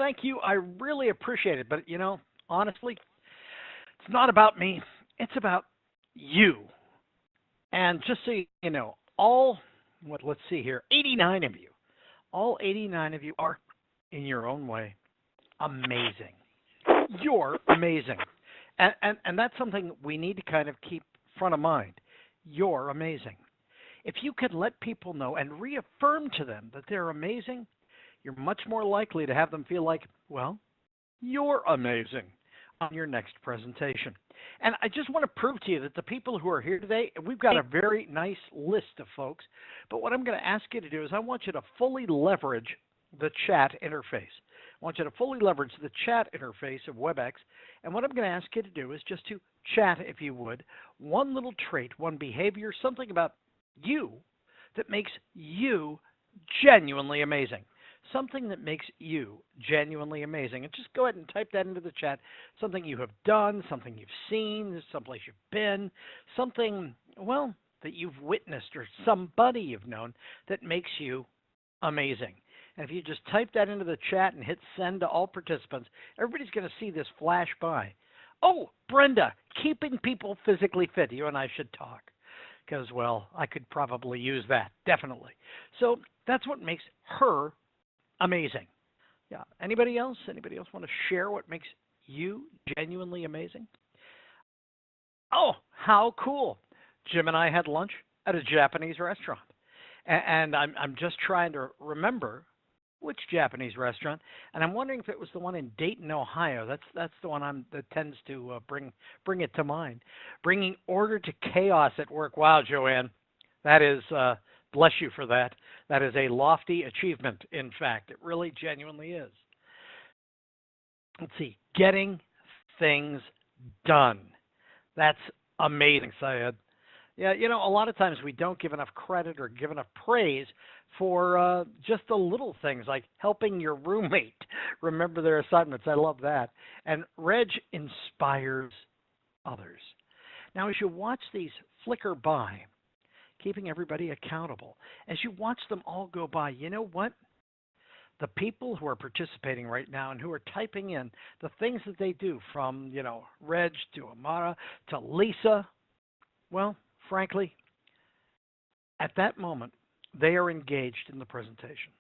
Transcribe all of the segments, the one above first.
thank you. I really appreciate it. But, honestly, it's not about me. It's about you. And just so you know, let's see here, 89 of you, all 89 of you are, in your own way, amazing. You're amazing. And that's something we need to kind of keep front of mind. You're amazing. If you can let people know and reaffirm to them that they're amazing, you're much more likely to have them feel like, well, you're amazing on your next presentation. And I just want to prove to you that the people who are here today, we've got a very nice list of folks. But what I'm going to ask you to do is I want you to fully leverage the chat interface. I want you to fully leverage the chat interface of WebEx. And what I'm going to ask you to do is just to chat, if you would, one little trait, one behavior, something about you that makes you genuinely amazing. Something that makes you genuinely amazing. And just go ahead and type that into the chat. Something you have done, something you've seen, someplace you've been, something, well, that you've witnessed or somebody you've known that makes you amazing. And if you just type that into the chat and hit send to all participants, everybody's going to see this flash by. Oh, Brenda, keeping people physically fit. You and I should talk because, well, I could probably use that, definitely. So that's what makes her amazing. Yeah. Anybody else? Anybody else want to share what makes you genuinely amazing? Oh, how cool. Jim and I had lunch at a Japanese restaurant. And I'm just trying to remember which Japanese restaurant, and I'm wondering if it was the one in Dayton, Ohio. That's the one that tends to bring it to mind. Bringing order to chaos at work. Wow, Joanne, that is bless you for that. That is a lofty achievement. In fact, it really genuinely is. Let's see, getting things done. That's amazing, Syed. Yeah, a lot of times we don't give enough credit or give enough praise for just the little things like helping your roommate remember their assignments. I love that. And Reg inspires others. Now, as you watch these flicker by, keeping everybody accountable, as you watch them all go by, you know what? The people who are participating right now and who are typing in the things that they do from, Reg to Amara to Lisa, well, frankly, at that moment, they are engaged in the presentation.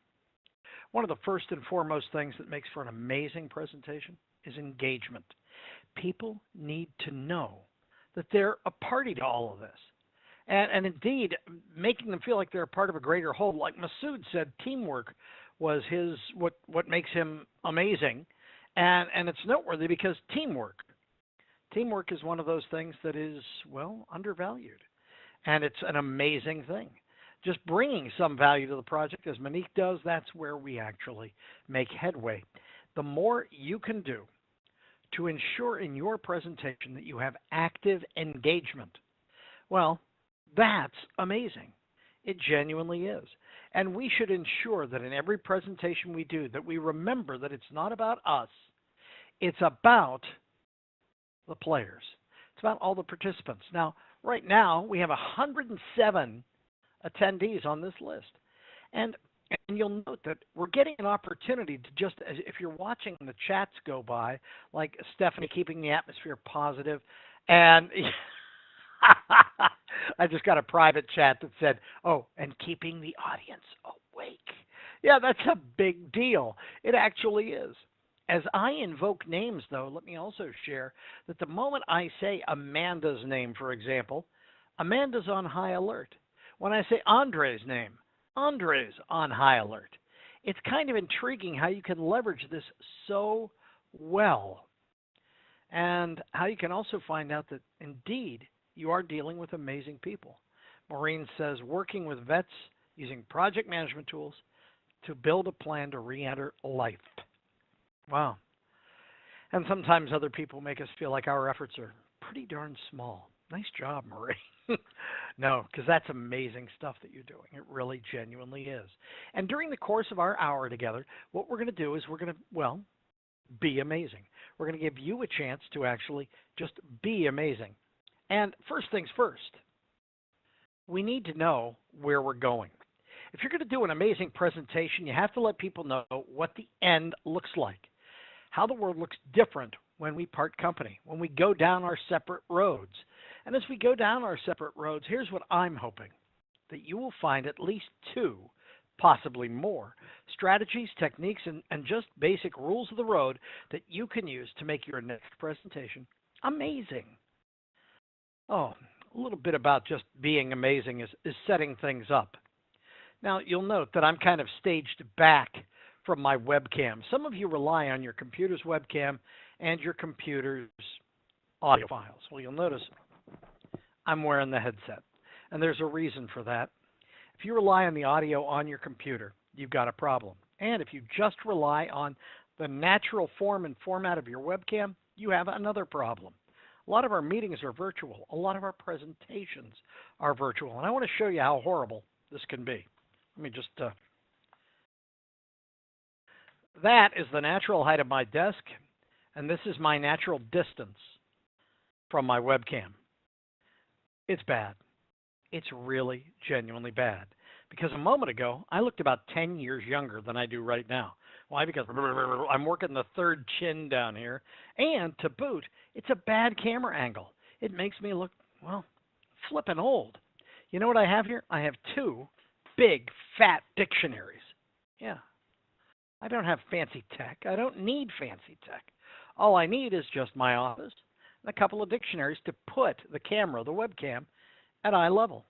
One of the first and foremost things that makes for an amazing presentation is engagement. People need to know that they're a party to all of this. And indeed, making them feel like they're a part of a greater whole. Like Masood said, teamwork was what makes him amazing. And it's noteworthy because teamwork is one of those things that is, well, undervalued. And it's an amazing thing. Just bringing some value to the project, as Monique does, that's where we actually make headway. The more you can do to ensure in your presentation that you have active engagement, well, that's amazing. It genuinely is. And we should ensure that in every presentation we do, that we remember that it's not about us. It's about the players. It's about all the participants. Now, right now, we have 107 attendees on this list. And you'll note that we're getting an opportunity to just, if you're watching the chats go by, like Stephanie keeping the atmosphere positive, and I just got a private chat that said, oh, and keeping the audience awake. Yeah, that's a big deal. It actually is. As I invoke names, though, let me also share that the moment I say Amanda's name, for example, Amanda's on high alert. When I say Andre's name, Andre's on high alert. It's kind of intriguing how you can leverage this so well, and how you can also find out that, indeed, you are dealing with amazing people. Maureen says, working with vets using project management tools to build a plan to re-enter life. Wow. And sometimes other people make us feel like our efforts are pretty darn small. Nice job, Marie. No, because that's amazing stuff that you're doing. It really genuinely is. And during the course of our hour together, what we're going to do is we're going to, well, be amazing. We're going to give you a chance to actually just be amazing. And first things first, we need to know where we're going. If you're going to do an amazing presentation, you have to let people know what the end looks like. how the world looks different when we part company, when we go down our separate roads. And as we go down our separate roads, here's what I'm hoping, that you will find at least two, possibly more, strategies, techniques, and just basic rules of the road that you can use to make your next presentation amazing. Oh, a little bit about just being amazing is setting things up. Now, you'll note that I'm kind of staged back from my webcam. Some of you rely on your computer's webcam and your computer's audio files. Well, you'll notice I'm wearing the headset, and there's a reason for that. If you rely on the audio on your computer, you've got a problem. And if you just rely on the natural form and format of your webcam, you have another problem. A lot of our meetings are virtual. A lot of our presentations are virtual. And I want to show you how horrible this can be. Let me just... That is the natural height of my desk, and this is my natural distance from my webcam. It's bad. It's really genuinely bad. Because a moment ago, I looked about 10 years younger than I do right now. Why? Because I'm working the third chin down here. And to boot, it's a bad camera angle. It makes me look, well, flippin' old. You know what I have here? I have two big, fat dictionaries. Yeah. I don't have fancy tech. I don't need fancy tech. All I need is just my office and a couple of dictionaries to put the camera, the webcam, at eye level.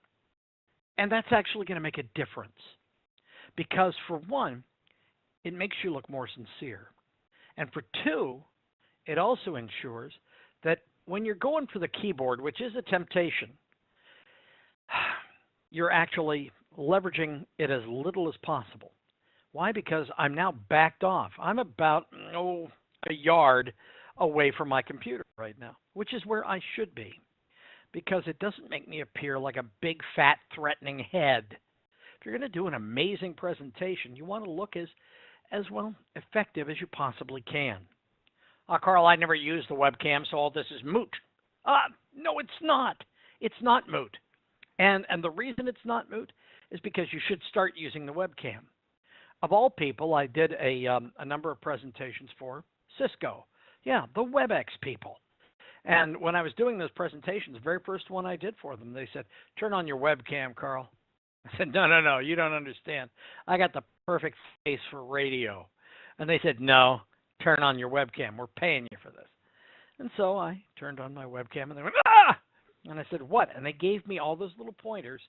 And that's actually going to make a difference. Because for one, it makes you look more sincere. And for two, it also ensures that when you're going for the keyboard, which is a temptation, you're actually leveraging it as little as possible. Why? Because I'm now backed off. I'm about, a yard away from my computer right now, which is where I should be. Because it doesn't make me appear like a big, fat, threatening head. If you're going to do an amazing presentation, you want to look as well effective as you possibly can. Carl, I never used the webcam, so all this is moot. No, it's not. It's not moot. And the reason it's not moot is because you should start using the webcam. Of all people, I did a number of presentations for Cisco. Yeah, the WebEx people. And when I was doing those presentations, the very first one I did for them, they said, turn on your webcam, Carl. I said, no, you don't understand. I got the perfect face for radio. And they said, no, turn on your webcam. We're paying you for this. And so I turned on my webcam, and they went, ah! And I said, what? And they gave me all those little pointers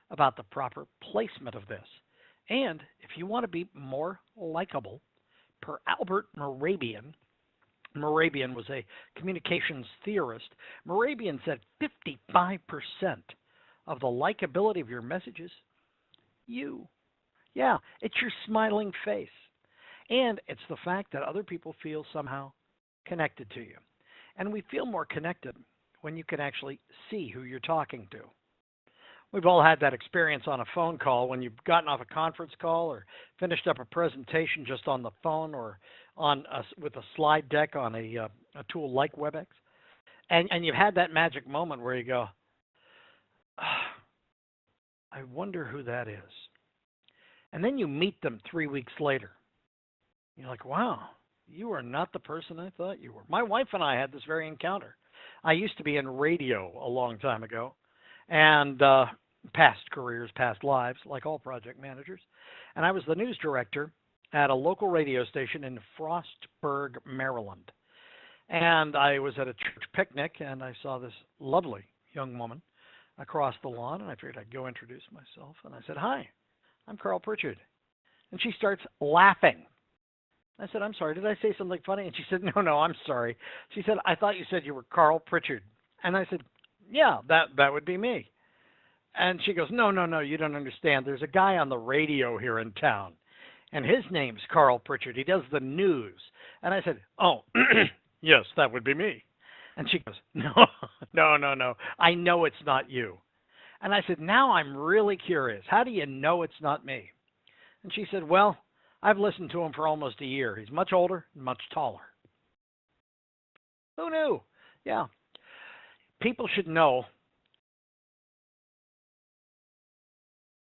about the proper placement of this. And if you want to be more likable, per Albert Morabian was a communications theorist. Morabian said 55% of the likability of your messages, you. Yeah, it's your smiling face. And it's the fact that other people feel somehow connected to you. And we feel more connected when you can actually see who you're talking to. We've all had that experience on a phone call when you've gotten off a conference call or finished up a presentation just on the phone or with a slide deck on a tool like WebEx. And you've had that magic moment where you go, I wonder who that is. And then you meet them 3 weeks later. You're like, wow, you are not the person I thought you were. My wife and I had this very encounter. I used to be in radio a long time ago. And past careers, past lives, like all project managers. And I was the news director at a local radio station in Frostburg, Maryland. And I was at a church picnic, and I saw this lovely young woman across the lawn, and I figured I'd go introduce myself. And I said, hi, I'm Carl Pritchard. And she starts laughing. I said, I'm sorry, did I say something funny? And she said, no, I'm sorry. She said, I thought you said you were Carl Pritchard. And I said, yeah, that would be me. And she goes, no, you don't understand. There's a guy on the radio here in town, and his name's Carl Pritchard. He does the news. And I said, oh, yes, that would be me. And she goes, no, I know it's not you. And I said, now I'm really curious. How do you know it's not me? And she said, well, I've listened to him for almost a year. He's much older and much taller. Who knew? Yeah. People should know